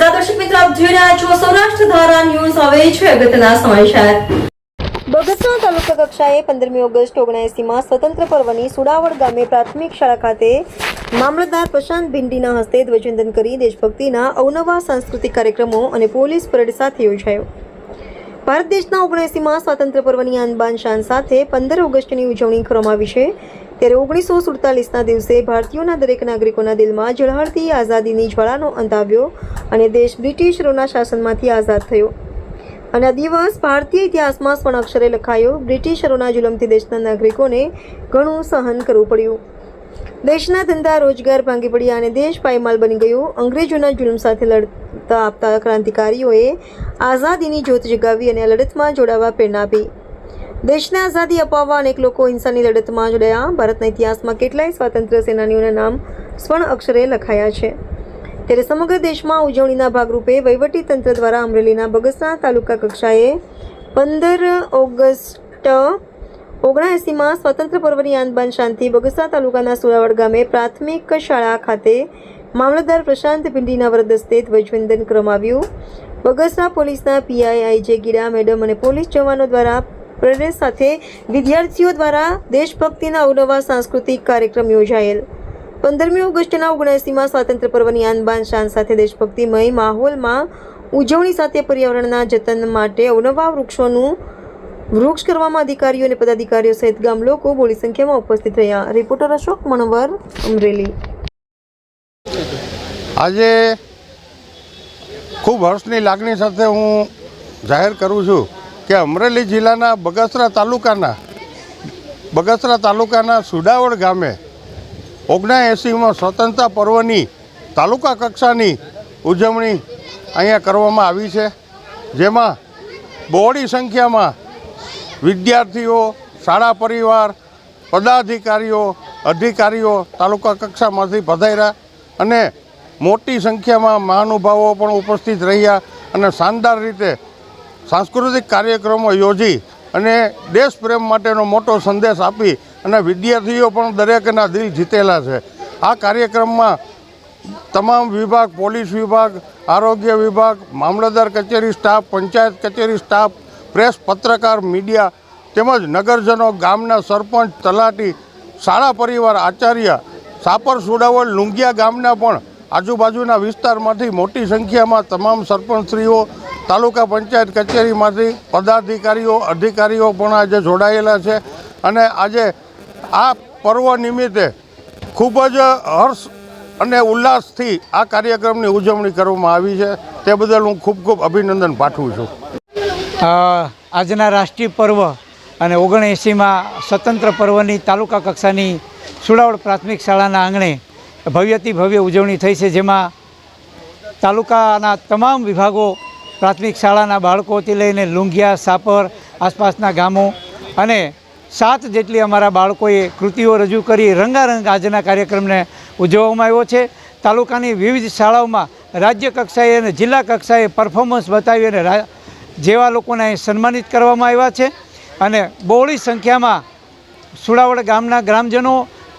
નમસ્કાર દર્શક મિત્રો, આપ જોઈ રહ્યા છો સૌરાષ્ટ્ર ધારા ન્યૂઝ. હવે છે અગત્યના સમાચાર. બગસરા તાલુકા કક્ષાએ 15મી ઓગસ્ટ 79માં સ્વતંત્ર પર્વની સુડાવડ ગામે પ્રાથમિક શાળા ખાતે મામલતદાર પ્રશાંત ભિંડીના હસ્તે ધ્વજવંદન કરી દેશભક્તિના અવનવા સાંસ્કૃતિક કાર્યક્રમો અને પોલીસ પરેડ સાથે યોજાયો. ભારત દેશના 79માં સ્વાતંત્ર્ય પર્વની આન બાન શાન સાથે 15 ઓગસ્ટની ઉજવણી કરવામાં આવી છે. ત્યારે 1947ના દિવસે ભારતીયોના દરેક નાગરિકોના દિલમાં ઝળહળતી આઝાદીની જ્વાળાનો અંત આવ્યો અને દેશ બ્રિટિશરોના શાસનમાંથી આઝાદ થયો. અને આ દિવસ ભારતીય ઇતિહાસમાં સ્વર્ણ અક્ષરે લખાયો. બ્રિટિશરોના જુલમથી દેશના નાગરિકોને ઘણું સહન કરવું પડ્યું. દેશના ધંધા રોજગાર ભાંગી પડ્યા અને દેશ પાયમાલ બની ગયો. અંગ્રેજોના જુલમ સાથે લડતા આપતા ક્રાંતિકારીઓએ આઝાદીની જ્યોત જગાવી અને આ લડતમાં જોડાવા પ્રેરણા આપી. દેશને આઝાદી અપાવવા અનેક લોકો હિંસાની લડતમાં જોડાયા. ભારતના ઇતિહાસમાં કેટલાય સ્વાતંત્ર્ય સેનાનીઓના નામ સ્વર્ણ અક્ષરે લખાયા છે. ત્યારે સમગ્ર દેશમાં ઉજવણીના ભાગરૂપે વહીવટી તંત્ર દ્વારા અમરેલીના બગસરા તાલુકા કક્ષાએ 15 ઓગસ્ટ 79માં સ્વતંત્ર પર્વની આન બાન શાનથી બગસરા તાલુકાના સુડાવડ ગામે પ્રાથમિક શાળા ખાતે મામલતદાર પ્રશાંત ભિંડીના વરદ હસ્તે ધ્વજવંદન કરવામાં આવ્યું. બગસરા પોલીસના પીઆઈ આઈજે ગીડા મેડમ અને પોલીસ જવાનો દ્વારા પરેડ સાથે વિદ્યાર્થીઓ દ્વારા દેશભક્તિના અવનવા સાંસ્કૃતિક કાર્યક્રમ યોજાયેલ. 15મી ઓગસ્ટના 79માં સ્વાતંત્ર્ય પર્વની આન બાન શાન સાથે દેશભક્તિમય માહોલમાં ઉજવણી સાથે પર્યાવરણના જતન માટે અવનવા વૃક્ષ કરવામાં અધિકારીઓ અને પદાધિકારીઓ સહિત ગામ લોકો બોડી સંખ્યામાં ઉપસ્થિત રહ્યા. રિપોર્ટર અશોક મણવર, અમરેલી. આજે ખૂબ હર્ષની લાગણી સાથે હું જાહેર કરું છું કે અમરેલી જિલ્લાના બગસરા તાલુકાના સુડાવડ ગામે 79માં સ્વતંત્રતા પર્વની તાલુકા કક્ષાની ઉજવણી અહીંયા કરવામાં આવી છે. જેમાં બહોળી સંખ્યામાં વિદ્યાર્થીઓ, શાળા પરિવાર, પદાધિકારીઓ, અધિકારીઓ તાલુકા કક્ષામાંથી પધાર્યા અને મોટી સંખ્યામાં મહાનુભાવો પણ ઉપસ્થિત રહ્યા અને શાનદાર રીતે સાંસ્કૃતિક કાર્યક્રમો યોજી અને દેશપ્રેમ માટેનો મોટો સંદેશ આપી અને વિદ્યાર્થીઓ પણ દરેકના દિલ જીતેલા છે. આ કાર્યક્રમમાં તમામ વિભાગ, પોલીસ વિભાગ, આરોગ્ય વિભાગ, મામલતદાર કચેરી સ્ટાફ, પંચાયત કચેરી સ્ટાફ, પ્રેસ, પત્રકાર, મીડિયા તેમજ નગરજનો, ગામના સરપંચ, તલાટી, શાળા પરિવાર, આચાર્ય, સાપર, સુડાવડ, લુંગિયા ગામના પણ આજુબાજુના વિસ્તારમાંથી મોટી સંખ્યામાં તમામ સરપંચશ્રીઓ, તાલુકા પંચાયત કચેરીમાંથી પદાધિકારીઓ, અધિકારીઓ પણ આજે જોડાયેલા છે. અને આજે આ પર્વ નિમિત્તે ખૂબ જ હર્ષ અને ઉલ્લાસથી આ કાર્યક્રમની ઉજવણી કરવામાં આવી છે. તે બદલ હું ખૂબ ખૂબ અભિનંદન પાઠવું છું. આજના રાષ્ટ્રીય પર્વ અને 79માં સ્વતંત્ર પર્વની તાલુકા કક્ષાની સુડાવડ પ્રાથમિક શાળાના આંગણે ભવ્યથી ભવ્ય ઉજવણી થઈ છે. જેમાં તાલુકાના તમામ વિભાગો, પ્રાથમિક શાળાના બાળકોથી લઈને લુંગિયા, સાપર, આસપાસના ગામો અને 7 જેટલી અમારા બાળકોએ કૃતિઓ રજૂ કરી રંગારંગ આજના કાર્યક્રમને ઉજવવામાં આવ્યો છે. તાલુકાની વિવિધ શાળાઓમાં રાજ્ય કક્ષાએ અને જિલ્લા કક્ષાએ પરફોર્મન્સ બતાવી અને જેવા લોકોને સન્માનિત કરવામાં આવ્યા છે. અને બહોળી સંખ્યામાં સુડાવડ ગામના ગ્રામજનો,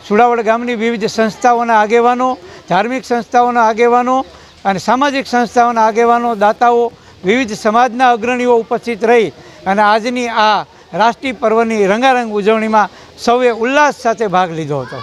સુડાવડ ગામની વિવિધ સંસ્થાઓના આગેવાનો, ધાર્મિક સંસ્થાઓના આગેવાનો અને સામાજિક સંસ્થાઓના આગેવાનો, દાતાઓ, વિવિધ સમાજના અગ્રણીઓ ઉપસ્થિત રહી અને આજની આ રાષ્ટ્રીય પર્વની રંગારંગ ઉજવણીમાં સૌએ ઉલ્લાસ સાથે ભાગ લીધો હતો.